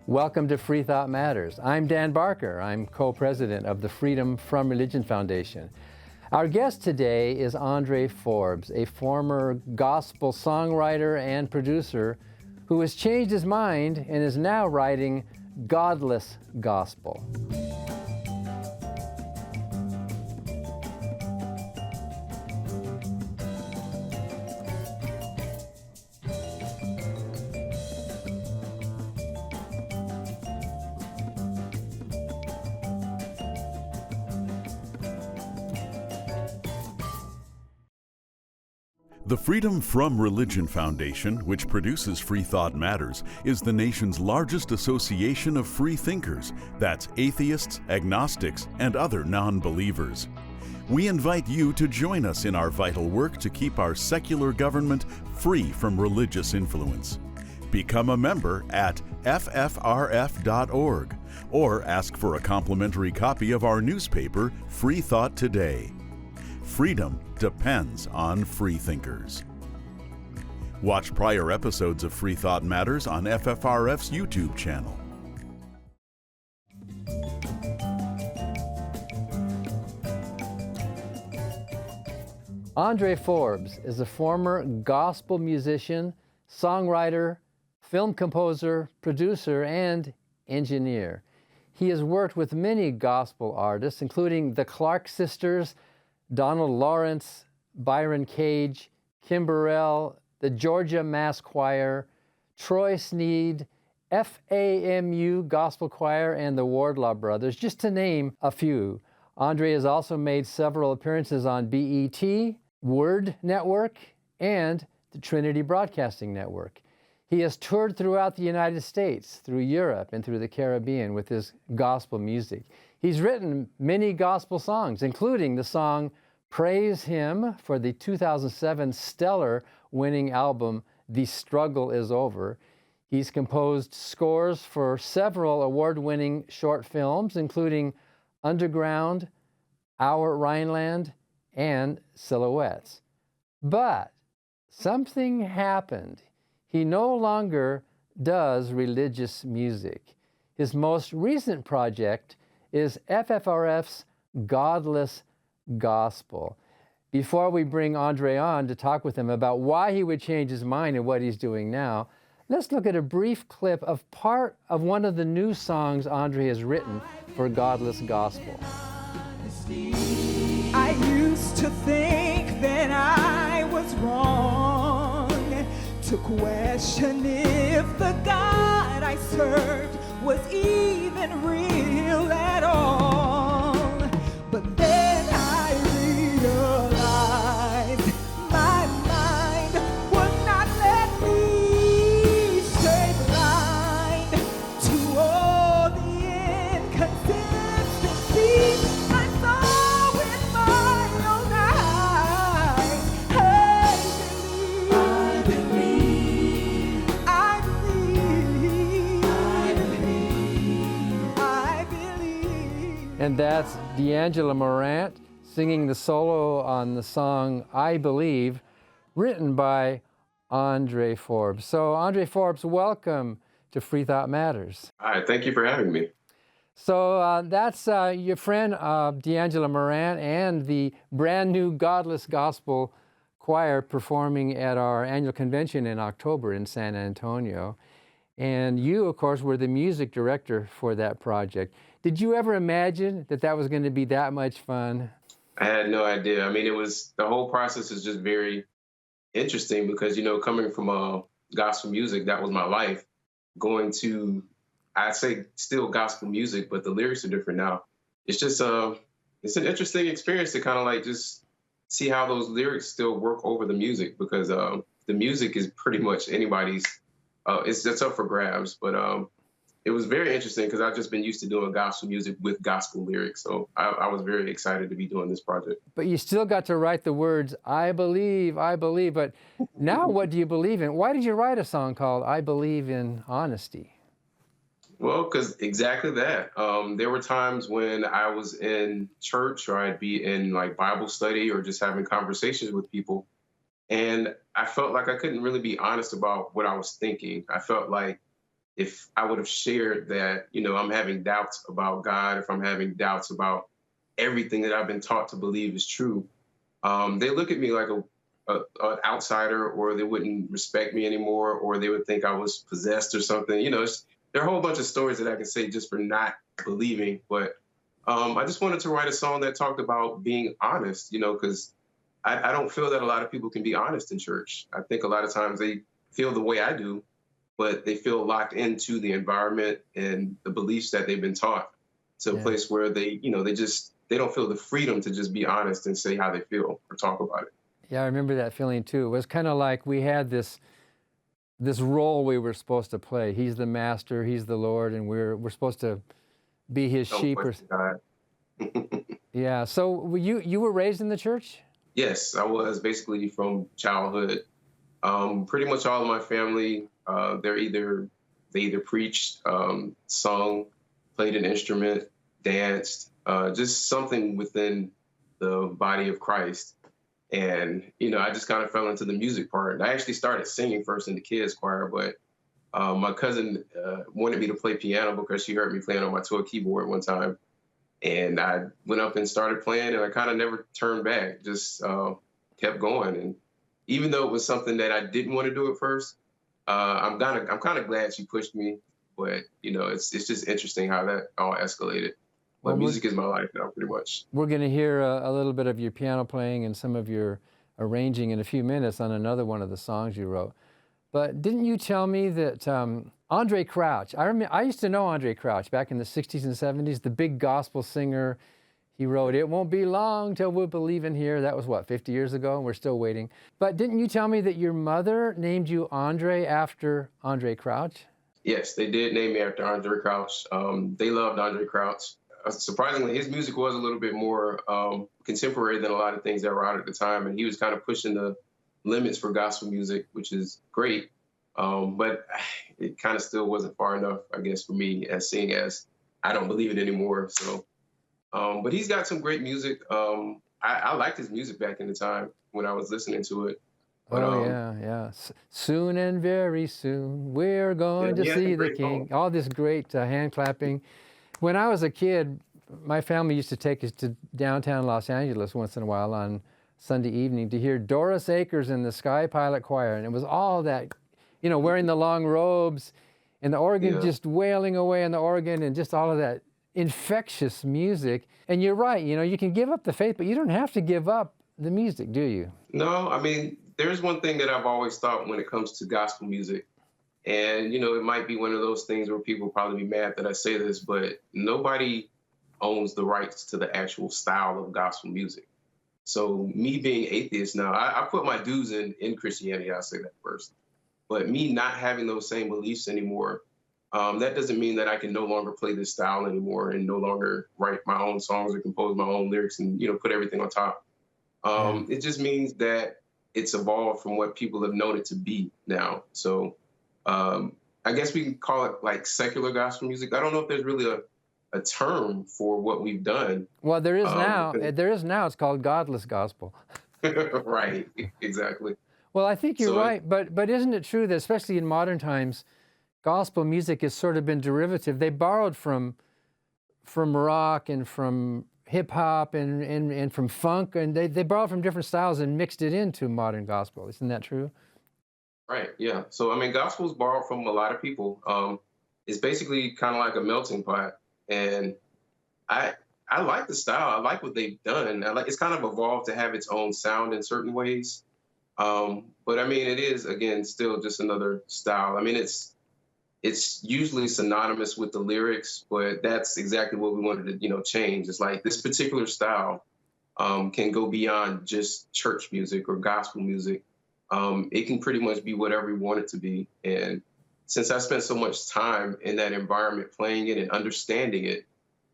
Welcome to Freethought Matters. I'm Dan Barker. I'm co-president of the Freedom from Religion Foundation. Our guest today is Andre Forbes, a former gospel songwriter and producer who has changed his mind and is now writing Godless gospel. The Freedom from Religion Foundation, which produces Freethought Matters, is the nation's largest association of free thinkers. That's atheists, agnostics, and other non-believers. We invite you to join us in our vital work to keep our secular government free from religious influence. Become a member at FFRF.org or ask for a complimentary copy of our newspaper, Freethought Today. Freedom depends on free thinkers. Watch prior episodes of Freethought Matters on FFRF's YouTube channel. Andre Forbes is a former gospel musician, songwriter, film composer, producer, and engineer. He has worked with many gospel artists, including the Clark Sisters, Donald Lawrence, Byron Cage, Kim Burrell, the Georgia Mass Choir, Troy Sneed, FAMU Gospel Choir, and the Wardlaw Brothers, just to name a few. Andre has also made several appearances on BET, Word Network, and the Trinity Broadcasting Network. He has toured throughout the United States, through Europe, and through the Caribbean with his gospel music. He's written many gospel songs, including the song Praise Him for the 2007 stellar winning album, The Struggle Is Over. He's composed scores for several award-winning short films, including Underground, Our Rhineland, and Silhouettes. But something happened. He no longer does religious music. His most recent project is FFRF's Godless gospel. Before we bring Andre on to talk with him about why he would change his mind and what he's doing now, let's look at a brief clip of part of one of the new songs Andre has written for Godless gospel. I used to think that I was wrong, to question if the God I served was even real at all. But then I realized my mind would not let me stay blind to all the inconsistencies I saw with my own eyes. I believe, I believe. And that's D'Angela Morant singing the solo on the song I Believe, written by Andre Forbes. So Andre Forbes, welcome to Freethought Matters. Hi, thank you for having me. So that's your friend D'Angela Morant and the brand new Godless Gospel Choir performing at our annual convention in October in San Antonio. And you, of course, were the music director for that project. Did you ever imagine that that was going to be that much fun? I had no idea. I mean, the whole process is just very interesting because, coming from gospel music, that was my life. Going to, I'd say still gospel music, but the lyrics are different now. It's just, it's an interesting experience to kind of like just see how those lyrics still work over the music because the music is pretty much anybody's, it's just up for grabs. But it was very interesting because I've just been used to doing gospel music with gospel lyrics. So I was very excited to be doing this project. But you still got to write the words, I believe, but now what do you believe in? Why did you write a song called I Believe in Honesty? Well, because exactly that. There were times when I was in church or I'd be in like Bible study or just having conversations with people. And I felt like I couldn't really be honest about what I was thinking. I felt like if I would have shared that, I'm having doubts about God, if I'm having doubts about everything that I've been taught to believe is true, they look at me like an outsider, or they wouldn't respect me anymore, or they would think I was possessed or something. There are a whole bunch of stories that I can say just for not believing. But I just wanted to write a song that talked about being honest, because I don't feel that a lot of people can be honest in church. I think a lot of times they feel the way I do, but they feel locked into the environment and the beliefs that they've been taught, to a place where they don't feel the freedom to just be honest and say how they feel or talk about it. Yeah, I remember that feeling too. It was kind of like we had this role we were supposed to play. He's the master, he's the Lord, and we're supposed to be his sheep. Yeah. So you were raised in the church? Yes, I was, basically from childhood. Pretty much all of my family, they either preached, sung, played an instrument, danced, just something within the body of Christ. And, I just kind of fell into the music part. I actually started singing first in the kids choir, but my cousin wanted me to play piano because she heard me playing on my toy keyboard one time. And I went up and started playing, and I kind of never turned back, just kept going. And even though it was something that I didn't want to do at first, I'm kind of glad she pushed me. But, it's just interesting how that all escalated. But music is my life now, pretty much. We're going to hear a little bit of your piano playing and some of your arranging in a few minutes on another one of the songs you wrote. But didn't you tell me that Andre Crouch, I used to know Andre Crouch back in the 60s and 70s, the big gospel singer. He wrote, "It Won't Be Long Till We'll Believe in Here." That was, 50 years ago? And we're still waiting. But didn't you tell me that your mother named you Andre after Andre Crouch? Yes, they did name me after Andre Crouch. They loved Andre Crouch. Surprisingly, his music was a little bit more contemporary than a lot of things that were out at the time. And he was kind of pushing the limits for gospel music, which is great. But it kind of still wasn't far enough, I guess, for me, seeing as I don't believe it anymore. So, but he's got some great music. I liked his music back in the time when I was listening to it. But, yeah. Soon and very soon, we're going to see the King. All this great hand clapping. When I was a kid, my family used to take us to downtown Los Angeles once in a while on Sunday evening to hear Doris Akers and the Sky Pilot Choir. And it was all that, wearing the long robes and the organ just wailing away on the organ and just all of that infectious music. And you're right, you can give up the faith, but you don't have to give up the music, do you? No, I mean, there's one thing that I've always thought when it comes to gospel music. And, it might be one of those things where people probably be mad that I say this, but nobody owns the rights to the actual style of gospel music. So me being atheist now, I put my dues in Christianity, I'll say that first. But me not having those same beliefs anymore, that doesn't mean that I can no longer play this style anymore and no longer write my own songs or compose my own lyrics and, put everything on top. It just means that it's evolved from what people have known it to be now. So I guess we can call it like secular gospel music. I don't know if there's really a term for what we've done. Well, there is now. It's called Godless gospel. Right, exactly. Well, I think you're right, but isn't it true that especially in modern times, gospel music has sort of been derivative? They borrowed from rock and from hip hop and from funk, and they borrowed from different styles and mixed it into modern gospel. Isn't that true? Right, yeah. So, I mean, gospel is borrowed from a lot of people. It's basically kind of like a melting pot. And I like the style. I like what they've done. It's kind of evolved to have its own sound in certain ways. But, I mean, it is, again, still just another style. I mean, it's usually synonymous with the lyrics, but that's exactly what we wanted to, change. It's like this particular style can go beyond just church music or gospel music. It can pretty much be whatever you want it to be. And since I spent so much time in that environment playing it and understanding it,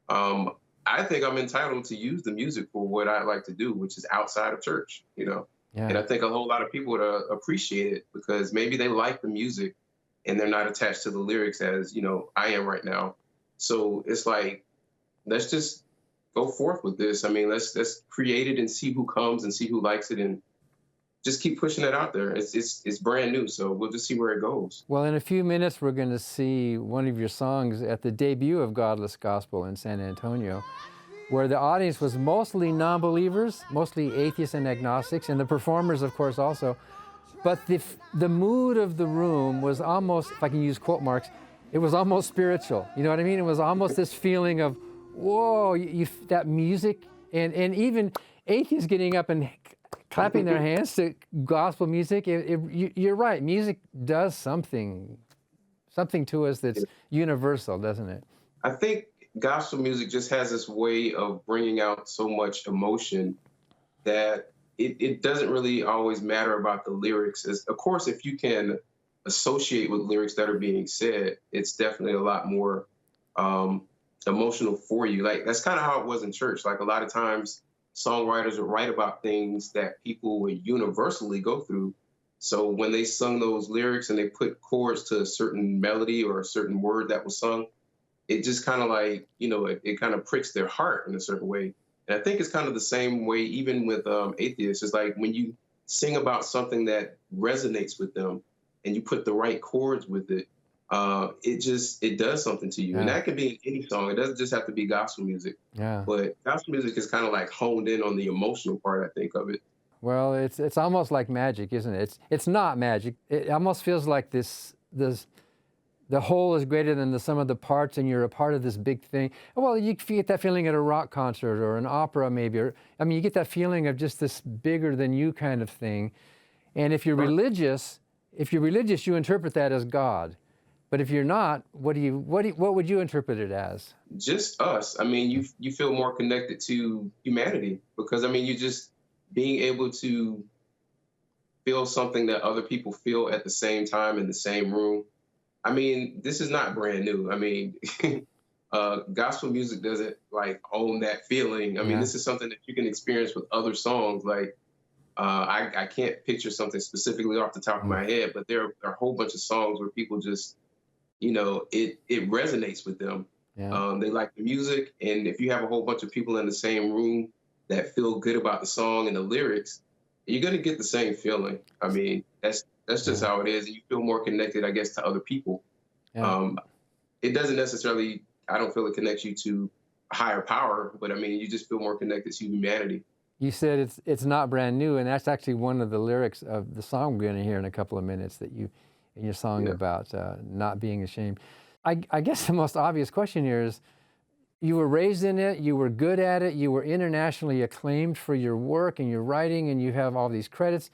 I think I'm entitled to use the music for what I like to do, which is outside of church, Yeah. And I think a whole lot of people would appreciate it because maybe they like the music and they're not attached to the lyrics as, I am right now. So it's like, let's just go forth with this. I mean, let's create it and see who comes and see who likes it and just keep pushing it out there. It's brand new, so we'll just see where it goes. Well, in a few minutes, we're going to see one of your songs at the debut of Godless Gospel in San Antonio, where the audience was mostly non-believers, mostly atheists and agnostics, and the performers, of course, also. But the mood of the room was almost, if I can use quote marks, it was almost spiritual. You know what I mean? It was almost this feeling of, whoa, that music, and even atheists getting up and clapping their hands to gospel music. You're right. Music does something to us that's universal, doesn't it? I think gospel music just has this way of bringing out so much emotion that it doesn't really always matter about the lyrics. Of course, if you can associate with lyrics that are being said, it's definitely a lot more emotional for you. Like, that's kind of how it was in church. Like, a lot of times songwriters would write about things that people would universally go through. So when they sung those lyrics and they put chords to a certain melody or a certain word that was sung, it just kind of like, it kind of pricks their heart in a certain way. And I think it's kind of the same way even with atheists. It's like when you sing about something that resonates with them and you put the right chords with it, it does something to you. Yeah. And that could be in any song. It doesn't just have to be gospel music. Yeah. But gospel music is kind of like honed in on the emotional part, I think, of it. Well, it's almost like magic, isn't it? It's not magic. It almost feels like the whole is greater than the sum of the parts, and you're a part of this big thing. Well, you get that feeling at a rock concert or an opera, maybe. You get that feeling of just this bigger than you kind of thing. And if you're religious, you interpret that as God. But if you're not, what would you interpret it as? Just us. You feel more connected to humanity because you just being able to feel something that other people feel at the same time in the same room. This is not brand new. Gospel music doesn't own that feeling. This is something that you can experience with other songs. I can't picture something specifically off the top of my head, but there are a whole bunch of songs where people just, it resonates with them. Yeah. They like the music, and if you have a whole bunch of people in the same room that feel good about the song and the lyrics, you're gonna get the same feeling. That's just how it is. And you feel more connected, I guess, to other people. Yeah. It doesn't necessarily, I don't feel it connects you to a higher power, but you just feel more connected to humanity. You said it's not brand new, and that's actually one of the lyrics of the song we're going to hear in a couple of minutes that in your song about not being ashamed. I guess the most obvious question here is, you were raised in it, you were good at it, you were internationally acclaimed for your work and your writing, and you have all these credits,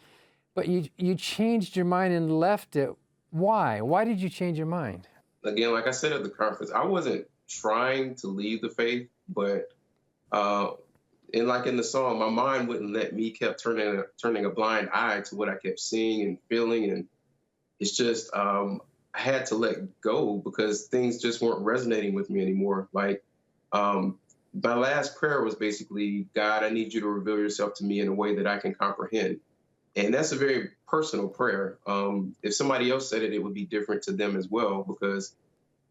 but you changed your mind and left it. Why? Why did you change your mind? Again, like I said at the conference, I wasn't trying to leave the faith, but in the song, my mind wouldn't let me, kept turning a blind eye to what I kept seeing and feeling, and it's just I had to let go because things just weren't resonating with me anymore. My last prayer was basically, God, I need you to reveal yourself to me in a way that I can comprehend. And that's a very personal prayer. If somebody else said it, it would be different to them as well, because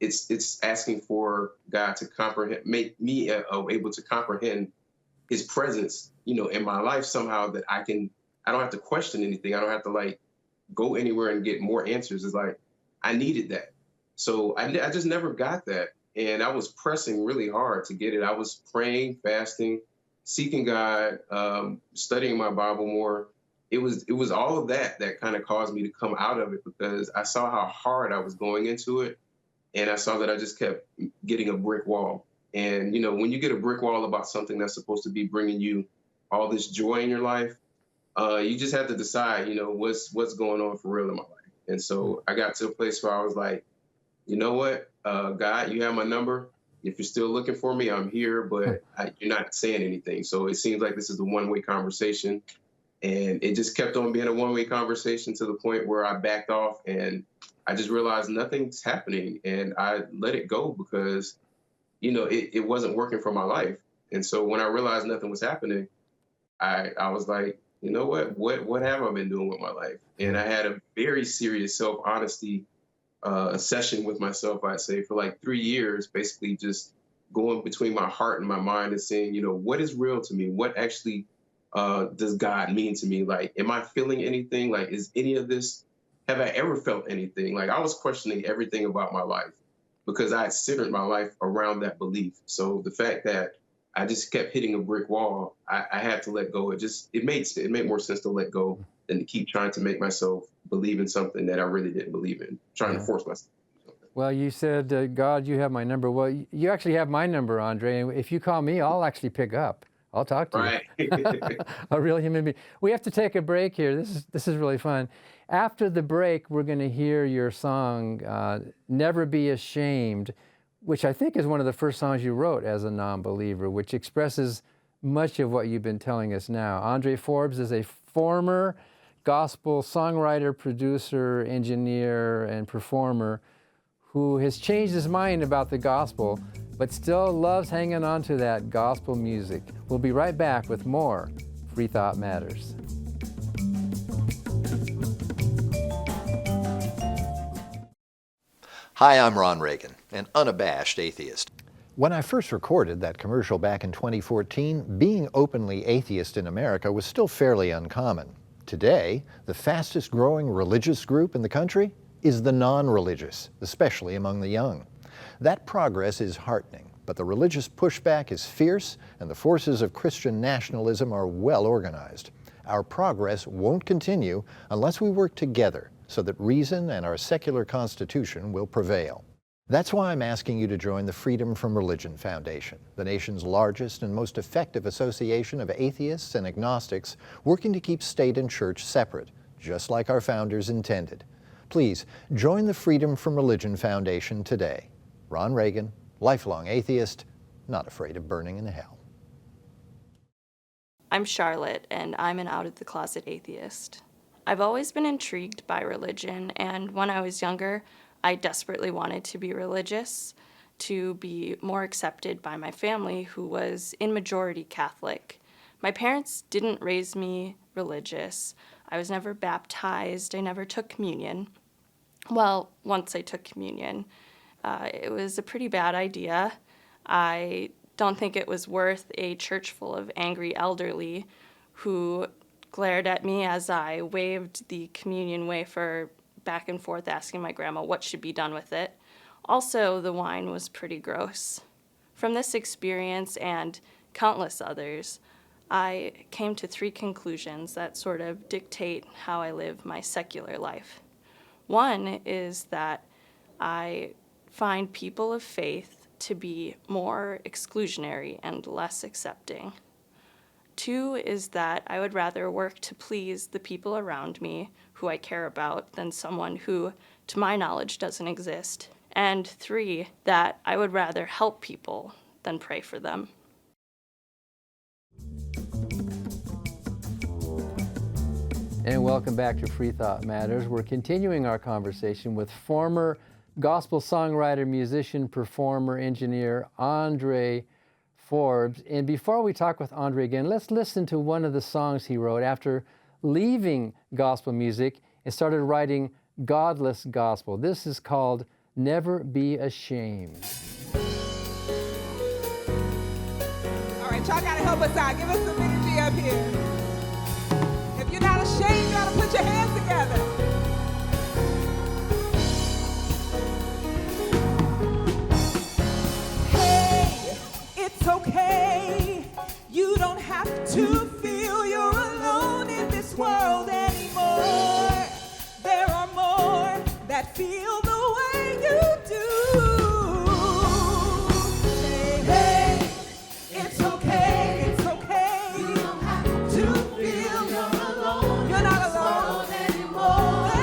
it's asking for God to comprehend, make me able to comprehend his presence, in my life somehow, that I don't have to question anything. I don't have to go anywhere and get more answers. It's I needed that. So I just never got that. And I was pressing really hard to get it. I was praying, fasting, seeking God, studying my Bible more. It was all of that kind of caused me to come out of it, because I saw how hard I was going into it. And I saw that I just kept getting a brick wall. And, when you get a brick wall about something that's supposed to be bringing you all this joy in your life, you just have to decide, what's going on for real in my life. And so I got to a place where I was like, you know what, God, you have my number. If you're still looking for me, I'm here, but you're not saying anything. So it seems like this is a one-way conversation. And it just kept on being a one-way conversation to the point where I backed off, and I just realized nothing's happening. And I let it go because, it wasn't working for my life. And so when I realized nothing was happening, I was like, you know what have I been doing with my life? And I had a very serious self-honesty session with myself, I'd say, for 3 years, basically just going between my heart and my mind and saying, what is real to me? What actually does God mean to me? Like, am I feeling anything? Like, is any of this, have I ever felt anything? Like, I was questioning everything about my life because I had centered my life around that belief. So the fact that I just kept hitting a brick wall, I had to let go. It made more sense to let go than to keep trying to make myself believe in something that I really didn't believe in, trying to force myself. Well, you said, God, you have my number. Well, you actually have my number, Andre. And if you call me, I'll actually pick up. I'll talk to you. A real human being. We have to take a break here. This is really fun. After the break, we're going to hear your song, Never Be Ashamed, which I think is one of the first songs you wrote as a non-believer, which expresses much of what you've been telling us now. Andre Forbes is a former gospel songwriter, producer, engineer, and performer who has changed his mind about the gospel, but still loves hanging on to that gospel music. We'll be right back with more Freethought Matters. Hi, I'm Ron Reagan, an unabashed atheist. When I first recorded that commercial back in 2014, being openly atheist in America was still fairly uncommon. Today, the fastest growing religious group in the country is the non-religious, especially among the young. That progress is heartening, but the religious pushback is fierce and the forces of Christian nationalism are well organized. Our progress won't continue unless we work together so that reason and our secular constitution will prevail. That's why I'm asking you to join the Freedom from Religion Foundation, the nation's largest and most effective association of atheists and agnostics working to keep state and church separate, just like our founders intended. Please join the Freedom from Religion Foundation today. Ron Reagan, lifelong atheist, not afraid of burning in hell. I'm Charlotte, and I'm an out-of-the-closet atheist. I've always been intrigued by religion, and when I was younger, I desperately wanted to be religious, to be more accepted by my family, who was in majority Catholic. My parents didn't raise me religious. I was never baptized. I never took communion. Well, once I took communion, it was a pretty bad idea. I don't think it was worth a church full of angry elderly who glared at me as I waved the communion wafer back and forth asking my grandma what should be done with it. Also, the wine was pretty gross. From this experience and countless others, I came to 3 conclusions that sort of dictate how I live my secular life. One is that I find people of faith to be more exclusionary and less accepting. 2 is that I would rather work to please the people around me who I care about than someone who, to my knowledge, doesn't exist. And 3, that I would rather help people than pray for them. And welcome back to Freethought Matters. We're continuing our conversation with former gospel songwriter, musician, performer, engineer, Andre Forbes. And before we talk with Andre again, let's listen to one of the songs he wrote after leaving gospel music and started writing Godless gospel. This is called Never Be Ashamed. All right, y'all gotta help us out. Give us some energy up here. If you're not ashamed, you gotta put your hands together. Hey, it's okay. You don't have to feel you're alone in this world anymore. There are more that feel the way you do. Say, hey, it's okay, it's okay. You don't have to feel you're alone. You're not alone anymore.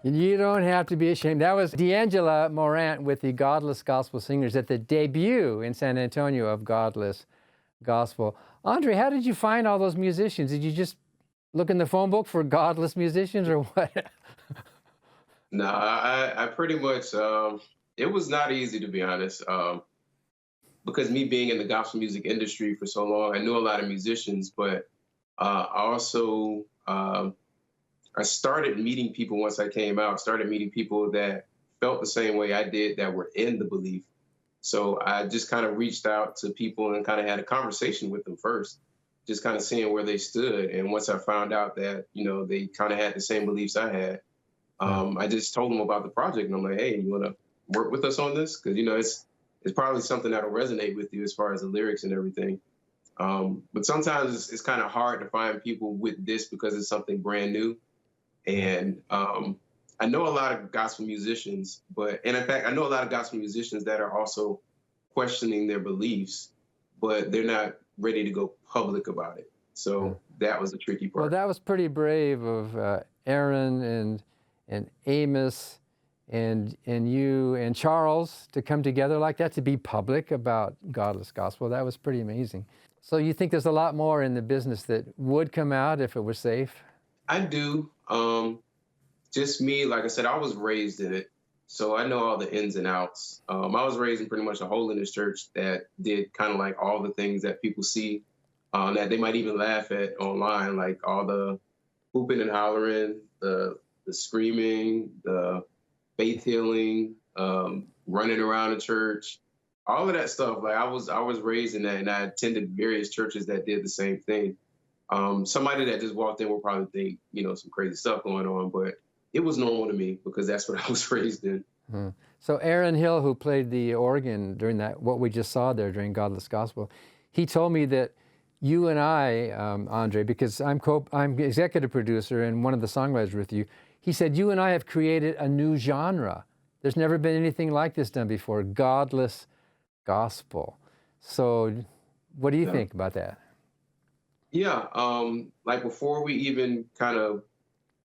You don't have to be ashamed. That was D'Angela Morant with the Godless Gospel Singers at the debut in San Antonio of Godless Gospel. Andre, how did you find all those musicians? Did you just look in the phone book for godless musicians or what? No, I pretty much, it was not easy, to be honest, because me being in the gospel music industry for so long, I knew a lot of musicians, but also I started meeting people once I came out, started meeting people that felt the same way I did, that were in the belief. So I just kind of reached out to people and kind of had a conversation with them first, just kind of seeing where they stood. And once I found out that, you know, they kind of had the same beliefs I had, I just told them about the project. And I'm like, hey, you want to work with us on this? Because, you know, it's probably something that'll resonate with you as far as the lyrics and everything. But sometimes it's kind of hard to find people with this because it's something brand new. And I know a lot of gospel musicians, and in fact, I know a lot of gospel musicians that are also questioning their beliefs, but they're not ready to go public about it. So that was the tricky part. Well, that was pretty brave of Aaron and Amos and you and Charles to come together like that, to be public about Godless Gospel. That was pretty amazing. So you think there's a lot more in the business that would come out if it was safe? I do. Just me, like I said, I was raised in it, so I know all the ins and outs. I was raised in pretty much a holiness church that did kind of like all the things that people see, that they might even laugh at online, like all the hooping and hollering, the screaming, the faith healing, running around the church, all of that stuff. Like I was raised in that, and I attended various churches that did the same thing. Somebody that just walked in will probably think, you know, some crazy stuff going on, but it was normal to me because that's what I was raised in. So Aaron Hill, who played the organ during that, what we just saw there during Godless Gospel, he told me that you and I, Andre, because I'm executive producer and one of the songwriters with you, he said, you and I have created a new genre. There's never been anything like this done before, Godless Gospel. So what do you think about that? Yeah, like before we even kind of,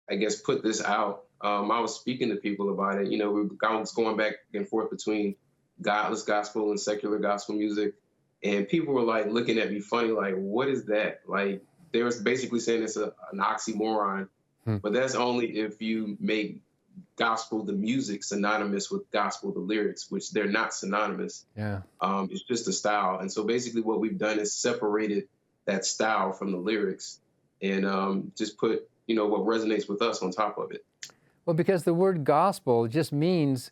I guess, put this out, I was speaking to people about it. You know, I was going back and forth between godless gospel and secular gospel music. And people were like looking at me funny, like, what is that? Like, they were basically saying it's an oxymoron. But that's only if you make gospel, the music, synonymous with gospel, the lyrics, which they're not synonymous. Yeah. It's just a style. And so basically what we've done is separated that style from the lyrics and just put, you know, what resonates with us on top of it. Well, because the word gospel just means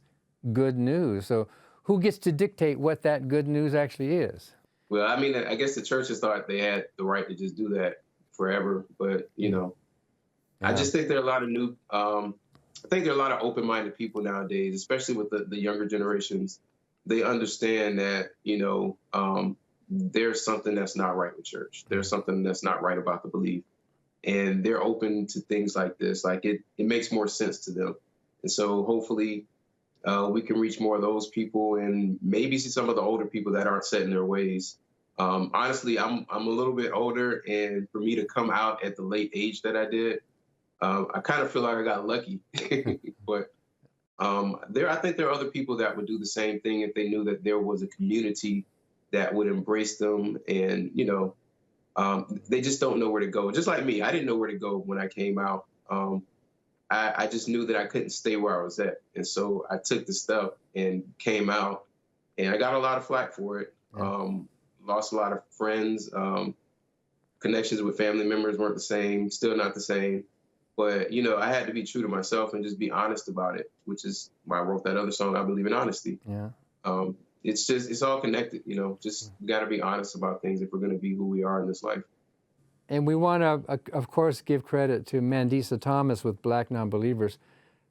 good news. So who gets to dictate what that good news actually is? Well, I mean, I guess the churches thought they had the right to just do that forever. But, you know, I just think there are a lot of I think there are a lot of open-minded people nowadays, especially with the younger generations. They understand that, you know, there's something that's not right with church. There's something that's not right about the belief. And they're open to things like this. Like it makes more sense to them. And so hopefully we can reach more of those people and maybe see some of the older people that aren't set in their ways. Honestly, I'm a little bit older, and for me to come out at the late age that I did, I kind of feel like I got lucky. But I think there are other people that would do the same thing if they knew that there was a community that would embrace them. And, you know, they just don't know where to go. Just like me, I didn't know where to go when I came out. I just knew that I couldn't stay where I was at. And so I took the step and came out, and I got a lot of flack for it. Lost a lot of friends. Connections with family members weren't the same, still not the same. But, you know, I had to be true to myself and just be honest about it, which is why I wrote that other song, I Believe in Honesty. Yeah. It's all connected, you know, just got to be honest about things if we're going to be who we are in this life. And we want to, of course, give credit to Mandisa Thomas with Black Nonbelievers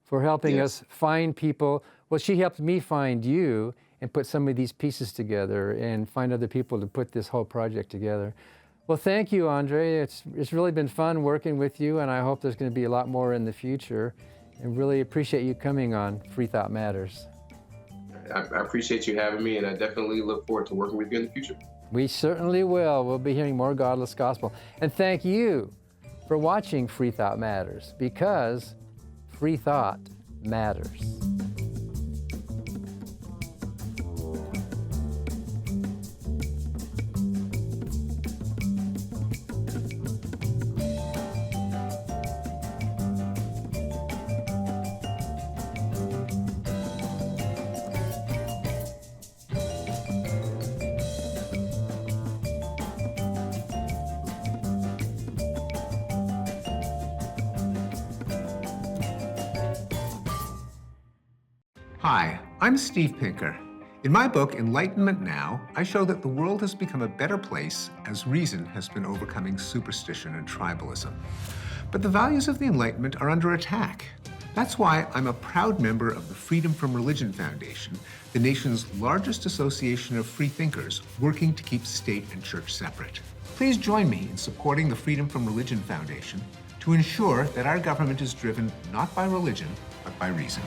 for helping us find people. Well, she helped me find you and put some of these pieces together and find other people to put this whole project together. Well, thank you, Andre. It's really been fun working with you, and I hope there's going to be a lot more in the future. And really appreciate you coming on Freethought Matters. I appreciate you having me, and I definitely look forward to working with you in the future. We certainly will. We'll be hearing more Godless Gospel. And thank you for watching Freethought Matters, because free thought matters. Hi, I'm Steve Pinker. In my book, Enlightenment Now, I show that the world has become a better place as reason has been overcoming superstition and tribalism. But the values of the Enlightenment are under attack. That's why I'm a proud member of the Freedom from Religion Foundation, the nation's largest association of free thinkers working to keep state and church separate. Please join me in supporting the Freedom from Religion Foundation to ensure that our government is driven not by religion, but by reason.